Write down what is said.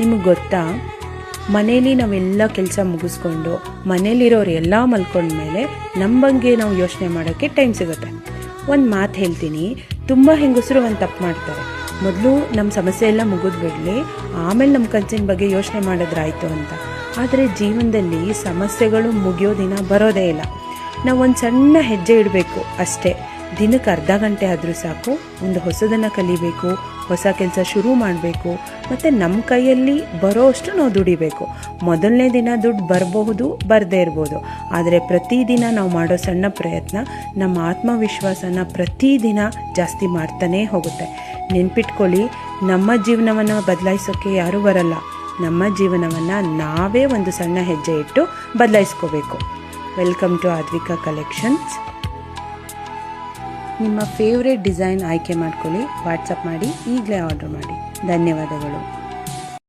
ನಿಮಗೆ ಗೊತ್ತಾ, ಮನೇಲಿ ನಾವೆಲ್ಲ ಕೆಲಸ ಮುಗಿಸ್ಕೊಂಡು ಮನೇಲಿರೋರು ಎಲ್ಲ ಮಲ್ಕೊಂಡ್ಮೇಲೆ ನಮ್ಮ ಬಗ್ಗೆ ನಾವು ಯೋಚನೆ ಮಾಡೋಕ್ಕೆ ಟೈಮ್ ಸಿಗುತ್ತೆ. ಒಂದು ಮಾತು ಹೇಳ್ತೀನಿ, ತುಂಬ ಹೆಂಗಸರು ಒಂದು ತಪ್ಪು ಮಾಡ್ತಾರೆ. ಮೊದಲು ನಮ್ಮ ಸಮಸ್ಯೆ ಎಲ್ಲ ಮುಗಿದ್ಬಿಡಲಿ, ಆಮೇಲೆ ನಮ್ಮ ಕನಸಿನ ಬಗ್ಗೆ ಯೋಚನೆ ಮಾಡಿದ್ರಾಯ್ತು ಅಂತ. ಆದರೆ ಜೀವನದಲ್ಲಿ ಸಮಸ್ಯೆಗಳು ಮುಗಿಯೋ ದಿನ ಬರೋದೇ ಇಲ್ಲ. ನಾವು ಒಂದು ಸಣ್ಣ ಹೆಜ್ಜೆ ಇಡಬೇಕು ಅಷ್ಟೇ. ದಿನಕ್ಕೆ ಅರ್ಧ ಗಂಟೆ ಆದರೂ ಸಾಕು. ಒಂದು ಹೊಸದನ್ನು ಕಲಿಬೇಕು, ಹೊಸ ಕೆಲಸ ಶುರು ಮಾಡಬೇಕು, ಮತ್ತು ನಮ್ಮ ಕೈಯಲ್ಲಿ ಬರೋ ಅಷ್ಟು ನಾವು ದುಡಿಬೇಕು. ಮೊದಲನೇ ದಿನ ದುಡ್ಡು ಬರಬಹುದು, ಬರದೇ ಇರ್ಬೋದು, ಆದರೆ ಪ್ರತಿದಿನ ನಾವು ಮಾಡೋ ಸಣ್ಣ ಪ್ರಯತ್ನ ನಮ್ಮ ಆತ್ಮವಿಶ್ವಾಸನ ಪ್ರತಿದಿನ ಜಾಸ್ತಿ ಮಾಡ್ತಾನೇ ಹೋಗುತ್ತೆ. ನೆನ್ಪಿಟ್ಕೊಳ್ಳಿ, ನಮ್ಮ ಜೀವನವನ್ನು ಬದಲಾಯಿಸೋಕ್ಕೆ ಯಾರೂ ಬರಲ್ಲ. ನಮ್ಮ ಜೀವನವನ್ನು ನಾವೇ ಒಂದು ಸಣ್ಣ ಹೆಜ್ಜೆ ಇಟ್ಟು ಬದಲಾಯಿಸ್ಕೋಬೇಕು. Welcome to Advika collections. ನಿಮ್ಮ ಫೇವ್ರೆಟ್ ಡಿಸೈನ್ ಆಯ್ಕೆ ಮಾಡ್ಕೊಳ್ಳಿ, ವಾಟ್ಸಪ್ ಮಾಡಿ, ಈಗಲೇ ಆರ್ಡರ್ ಮಾಡಿ. ಧನ್ಯವಾದಗಳು.